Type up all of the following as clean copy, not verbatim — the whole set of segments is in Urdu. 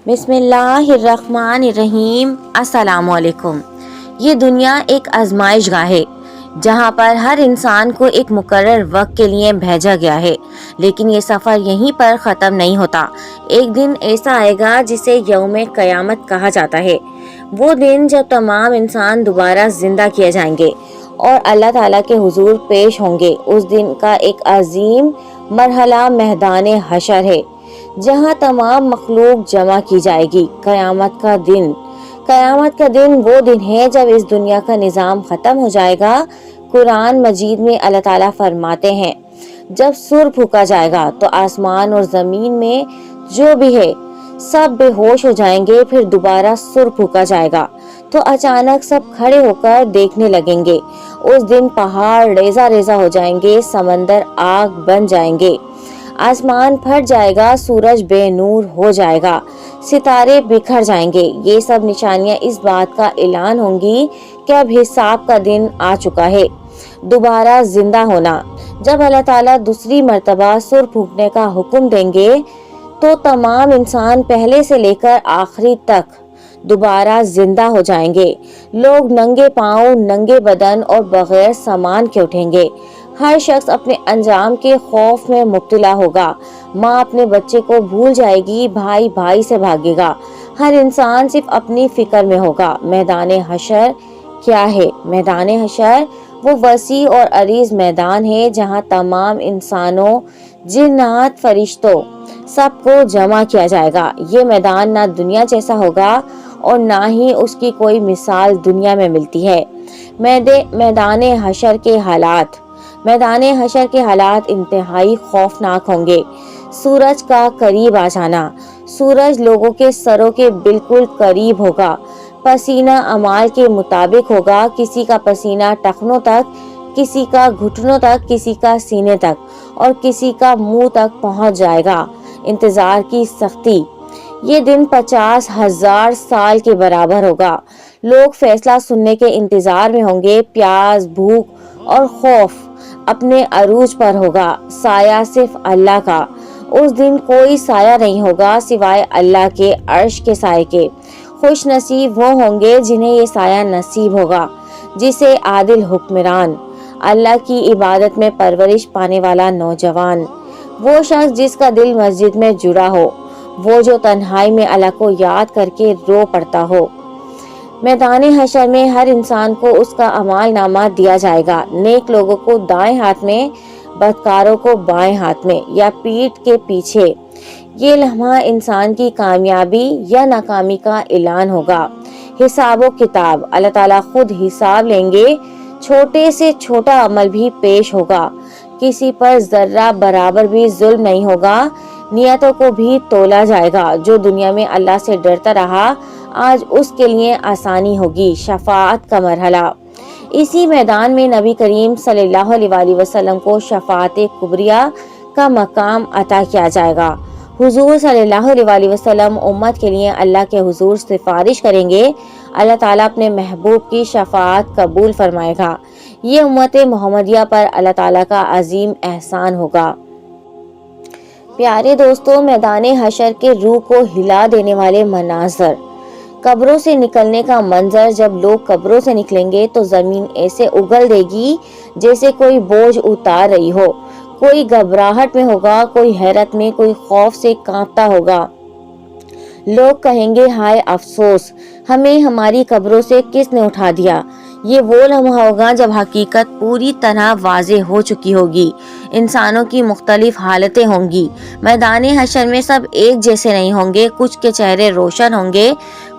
بسم اللہ الرحمن الرحیم۔ السلام علیکم۔ یہ دنیا ایک آزمائش گاہ ہے جہاں پر ہر انسان کو ایک مقرر وقت کے لیے بھیجا گیا ہے، لیکن یہ سفر یہیں پر ختم نہیں ہوتا۔ ایک دن ایسا آئے گا جسے یوم قیامت کہا جاتا ہے، وہ دن جب تمام انسان دوبارہ زندہ کیے جائیں گے اور اللہ تعالیٰ کے حضور پیش ہوں گے۔ اس دن کا ایک عظیم مرحلہ میدان حشر ہے، جہاں تمام مخلوق جمع کی جائے گی۔ قیامت کا دن وہ دن ہے جب اس دنیا کا نظام ختم ہو جائے گا۔ قرآن مجید میں اللہ تعالیٰ فرماتے ہیں، جب سر پھونکا جائے گا تو آسمان اور زمین میں جو بھی ہے سب بے ہوش ہو جائیں گے، پھر دوبارہ سر پھونکا جائے گا تو اچانک سب کھڑے ہو کر دیکھنے لگیں گے۔ اس دن پہاڑ ریزہ ریزہ ہو جائیں گے، سمندر آگ بن جائیں گے، آسمان پھٹ جائے گا، سورج بے نور ہو جائے گا، ستارے بکھر جائیں گے۔ یہ سب نشانیاں اس بات کا اعلان ہوں گی کہ اب حساب کا دن آ چکا ہے۔ دوبارہ زندہ ہونا، جب اللہ تعالیٰ دوسری مرتبہ سر پھونکنے کا حکم دیں گے تو تمام انسان پہلے سے لے کر آخری تک دوبارہ زندہ ہو جائیں گے۔ لوگ ننگے پاؤں، ننگے بدن اور بغیر سامان کے اٹھیں گے۔ ہر شخص اپنے انجام کے خوف میں مبتلا ہوگا۔ ماں اپنے بچے کو بھول جائے گی، بھائی بھائی سے بھاگے گا، ہر انسان صرف اپنی فکر میں ہوگا۔ میدان حشر کیا ہے؟ میدان حشر وہ وسیع اور عریض میدان ہے جہاں تمام انسانوں، جنات، فرشتوں سب کو جمع کیا جائے گا۔ یہ میدان نہ دنیا جیسا ہوگا اور نہ ہی اس کی کوئی مثال دنیا میں ملتی ہے۔ میدان حشر کے حالات انتہائی خوفناک ہوں گے۔ سورج کا قریب آ جانا، سورج لوگوں کے سروں کے بالکل قریب ہوگا۔ پسینہ اعمال کے مطابق ہوگا، کسی کا پسینہ ٹخنوں تک، کسی کا گھٹنوں تک، کسی کا سینے تک اور کسی کا منہ تک پہنچ جائے گا۔ انتظار کی سختی، یہ دن 50,000 سال کے برابر ہوگا۔ لوگ فیصلہ سننے کے انتظار میں ہوں گے۔ پیاس، بھوک اور خوف اپنے عروج پر ہوگا۔ سایہ صرف اللہ کا، اس دن کوئی سایہ نہیں ہوگا سوائے اللہ کے عرش کے سائے کے۔ خوش نصیب وہ ہوں گے جنہیں یہ سایہ نصیب ہوگا، جسے عادل حکمران، اللہ کی عبادت میں پرورش پانے والا نوجوان، وہ شخص جس کا دل مسجد میں جڑا ہو، وہ جو تنہائی میں اللہ کو یاد کر کے رو پڑتا ہو۔ میدان حشر میں ہر انسان کو اس کا اعمال نامہ دیا جائے گا۔ نیک لوگوں کو دائیں ہاتھ میں، بدکاروں کو بائیں ہاتھ میں یا پیٹھ کے پیچھے۔ یہ لمحہ انسان کی کامیابی یا ناکامی کا اعلان ہوگا۔ حساب و کتاب، اللہ تعالیٰ خود حساب لیں گے۔ چھوٹے سے چھوٹا عمل بھی پیش ہوگا، کسی پر ذرہ برابر بھی ظلم نہیں ہوگا۔ نیتوں کو بھی تولا جائے گا۔ جو دنیا میں اللہ سے ڈرتا رہا، آج اس کے لیے آسانی ہوگی۔ شفاعت کا مرحلہ، اسی میدان میں نبی کریم صلی اللہ علیہ وسلم کو شفاعت کبریٰ کا مقام عطا کیا جائے گا۔ حضور صلی اللہ علیہ وسلم امت کے لیے اللہ کے حضور سفارش کریں گے۔ اللہ تعالیٰ اپنے محبوب کی شفاعت قبول فرمائے گا۔ یہ امت محمدیہ پر اللہ تعالیٰ کا عظیم احسان ہوگا۔ پیارے دوستو، میدان حشر کے روح کو ہلا دینے والے مناظر، قبروں سے نکلنے کا منظر۔ جب لوگ قبروں سے نکلیں گے تو زمین ایسے اگل دے گی جیسے کوئی بوجھ اتار رہی ہو۔ کوئی گھبراہٹ میں ہوگا، کوئی حیرت میں، کوئی خوف سے کانپتا ہوگا۔ لوگ کہیں گے، ہائے افسوس، ہمیں ہماری قبروں سے کس نے اٹھا دیا۔ یہ وہ لمحہ ہوگا جب حقیقت پوری طرح واضح ہو چکی ہوگی۔ انسانوں کی مختلف حالتیں ہوں گی۔ میدان حشر میں سب ایک جیسے نہیں ہوں گے۔ کچھ کے چہرے روشن ہوں گے،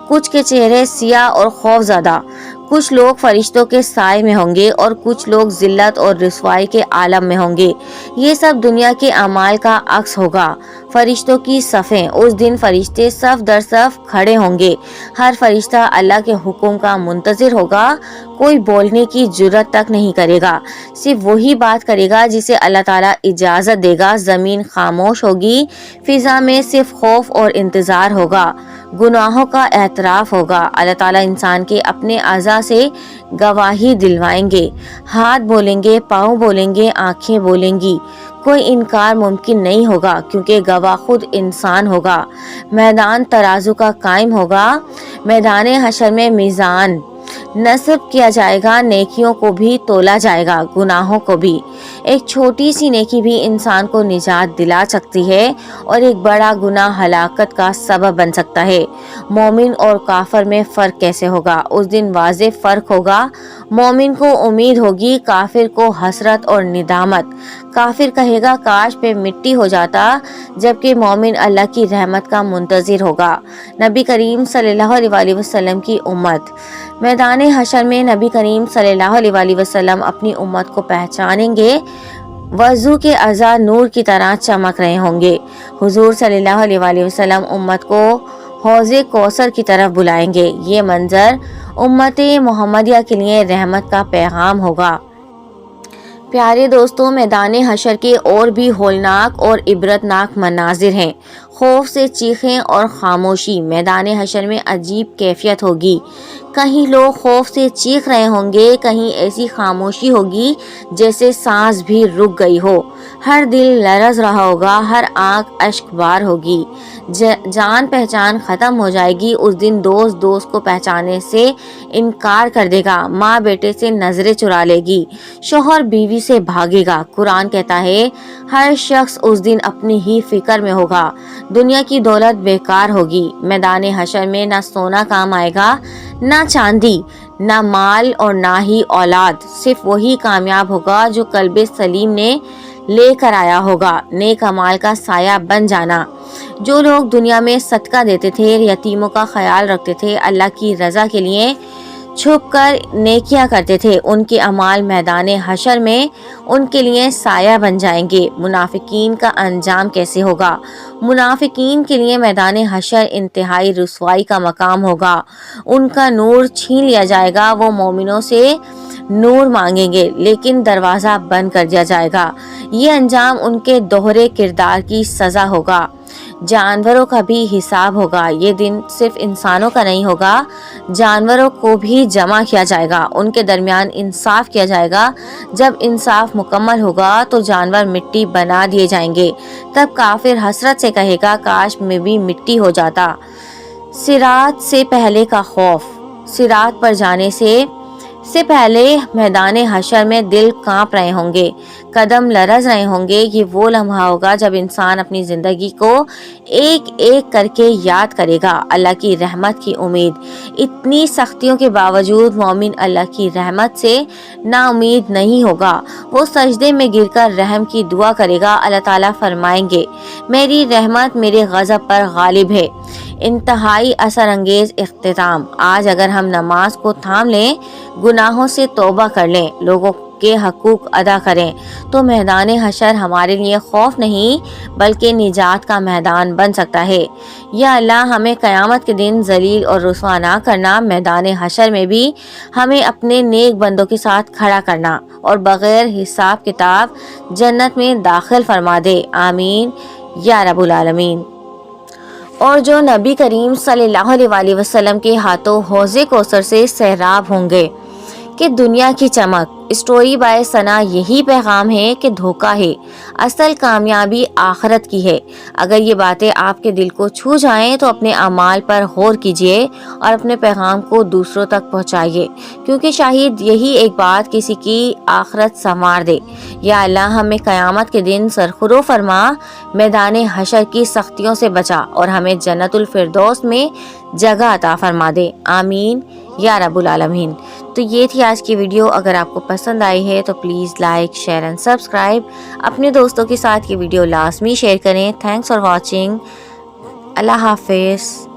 کچھ کے چہرے سیاہ اور خوف زدہ۔ کچھ لوگ فرشتوں کے سائے میں ہوں گے اور کچھ لوگ ذلت اور رسوائی کے عالم میں ہوں گے۔ یہ سب دنیا کے اعمال کا عکس ہوگا۔ فرشتوں کی صفیں، اس دن فرشتے صف در صف کھڑے ہوں گے۔ ہر فرشتہ اللہ کے حکم کا منتظر ہوگا۔ کوئی بولنے کی جرات تک نہیں کرے گا، صرف وہی بات کرے گا جسے اللہ تعالیٰ اجازت دے گا۔ زمین خاموش ہوگی، فضا میں صرف خوف اور انتظار ہوگا۔ گناہوں کا اعتراف ہوگا۔ اللہ تعالیٰ انسان کے اپنے اعضاء سے گواہی دلوائیں گے۔ ہاتھ بولیں گے، پاؤں بولیں گے، آنکھیں بولیں گی۔ کوئی انکار ممکن نہیں ہوگا کیونکہ گواہ خود انسان ہوگا۔ میدان ترازو کا قائم ہوگا، میدان حشر میں میزان نصب کیا جائے گا، نیکیوں کو بھی تولا جائے گا، گناہوں کو بھی۔ ایک چھوٹی سی نیکی بھی انسان کو نجات دلا سکتی ہے اور ایک بڑا گناہ ہلاکت کا سبب بن سکتا ہے۔ مومن اور کافر میں فرق کیسے ہوگا؟ اس دن واضح فرق ہوگا۔ مومن کو امید ہوگی، کافر کو حسرت اور ندامت۔ کافر کہے گا کاش پہ مٹی ہو جاتا، جبکہ مومن اللہ کی رحمت کا منتظر ہوگا۔ نبی کریم صلی اللہ علیہ وسلم کی امت۔ میدان حشر میں نبی کریم صلی اللہ علیہ وسلم اپنی امت کو پہچانیں گے۔ وضو کے اعضاء نور کی طرح چمک رہے ہوں گے۔ حضور صلی اللہ علیہ وسلم امت کو حوض کوثر کی طرف بلائیں گے۔ یہ منظر امت محمدیہ کے لیے رحمت کا پیغام ہوگا۔ پیارے دوستوں، میدان حشر کے اور بھی ہولناک اور عبرتناک مناظر ہیں۔ خوف سے چیخیں اور خاموشی۔ میدان حشر میں عجیب کیفیت ہوگی۔ کہیں لوگ خوف سے چیخ رہے ہوں گے، کہیں ایسی خاموشی ہوگی جیسے سانس بھی رک گئی ہو۔ ہر دل لرز رہا ہوگا، ہر آنکھ اشک بار ہوگی۔ جان پہچان ختم ہو جائے گی۔ اس دن دوست دوست کو پہچانے سے انکار کر دے گا، ماں بیٹے سے نظریں چرا لے گی، شوہر بیوی سے بھاگے گا۔ قرآن کہتا ہے ہر شخص اس دن اپنی ہی فکر میں ہوگا۔ دنیا کی دولت بیکار ہوگی۔ میدان حشر میں نہ سونا کام آئے گا، نہ چاندی، نہ مال اور نہ ہی اولاد۔ صرف وہی کامیاب ہوگا جو قلب سلیم نے لے کر آیا ہوگا۔ نیک اعمال کا سایہ بن جانا۔ جو لوگ دنیا میں صدقہ دیتے تھے، یتیموں کا خیال رکھتے تھے، اللہ کی رضا کے لیے چھپ کر نیکیاں کرتے تھے، ان کے اعمال میدان حشر میں ان کے لیے سایہ بن جائیں گے۔ منافقین کا انجام کیسے ہوگا؟ منافقین کے لیے میدان حشر انتہائی رسوائی کا مقام ہوگا۔ ان کا نور چھین لیا جائے گا۔ وہ مومنوں سے نور مانگیں گے لیکن دروازہ بند کر دیا جائے گا۔ یہ انجام ان کے دوہرے کردار کی سزا ہوگا۔ جانوروں کا بھی حساب ہوگا۔ یہ دن صرف انسانوں کا نہیں ہوگا، جانوروں کو بھی جمع کیا جائے گا، ان کے درمیان انصاف کیا جائے گا۔ جب انصاف مکمل ہوگا تو جانور مٹی بنا دیے جائیں گے۔ تب کافر حسرت سے کہے گا کاش میں بھی مٹی ہو جاتا۔ صراط سے پہلے کا خوف۔ صراط پر جانے سے پہلے میدان حشر میں دل کانپ رہے ہوں گے، قدم لرز رہے ہوں گے۔ یہ وہ لمحہ ہوگا جب انسان اپنی زندگی کو ایک ایک کر کے یاد کرے گا۔ اللہ کی رحمت کی امید۔ اتنی سختیوں کے باوجود مومن اللہ کی رحمت سے نا امید نہیں ہوگا۔ وہ سجدے میں گر کر رحم کی دعا کرے گا۔ اللہ تعالیٰ فرمائیں گے میری رحمت میرے غضب پر غالب ہے۔ انتہائی اثر انگیز اختتام۔ آج اگر ہم نماز کو تھام لیں، گناہوں سے توبہ کر لیں، لوگوں کے حقوق ادا کریں، تو میدان حشر ہمارے لیے خوف نہیں بلکہ نجات کا میدان بن سکتا ہے۔ یا اللہ ہمیں قیامت کے دن ذلیل اور رسوا نہ کرنا، میدان حشر میں بھی ہمیں اپنے نیک بندوں کے ساتھ کھڑا کرنا اور بغیر حساب کتاب جنت میں داخل فرما دے۔ آمین یا رب العالمین۔ اور جو نبی کریم صلی اللہ علیہ وسلم کے ہاتھوں حوض کوثر سے سیراب ہوں گے کہ دنیا کی چمک۔ اسٹوری بائی ثنا یہی پیغام ہے کہ دھوکہ ہے، اصل کامیابی آخرت کی ہے۔ اگر یہ باتیں آپ کے دل کو چھو جائیں تو اپنے اعمال پر غور کیجیے اور اپنے پیغام کو دوسروں تک پہنچائیے، کیونکہ شاید یہی ایک بات کسی کی آخرت سنوار دے۔ یا اللہ ہمیں قیامت کے دن سرخرو فرما، میدان حشر کی سختیوں سے بچا اور ہمیں جنت الفردوس میں جگہ عطا فرما دے۔ آمین یا رب العالمین۔ تو یہ تھی آج کی ویڈیو۔ اگر آپ کو پسند آئی ہے تو please like, share and subscribe. اپنے دوستوں کے ساتھ یہ ویڈیو لازمی شیئر کریں۔ Thanks for watching. اللہ حافظ۔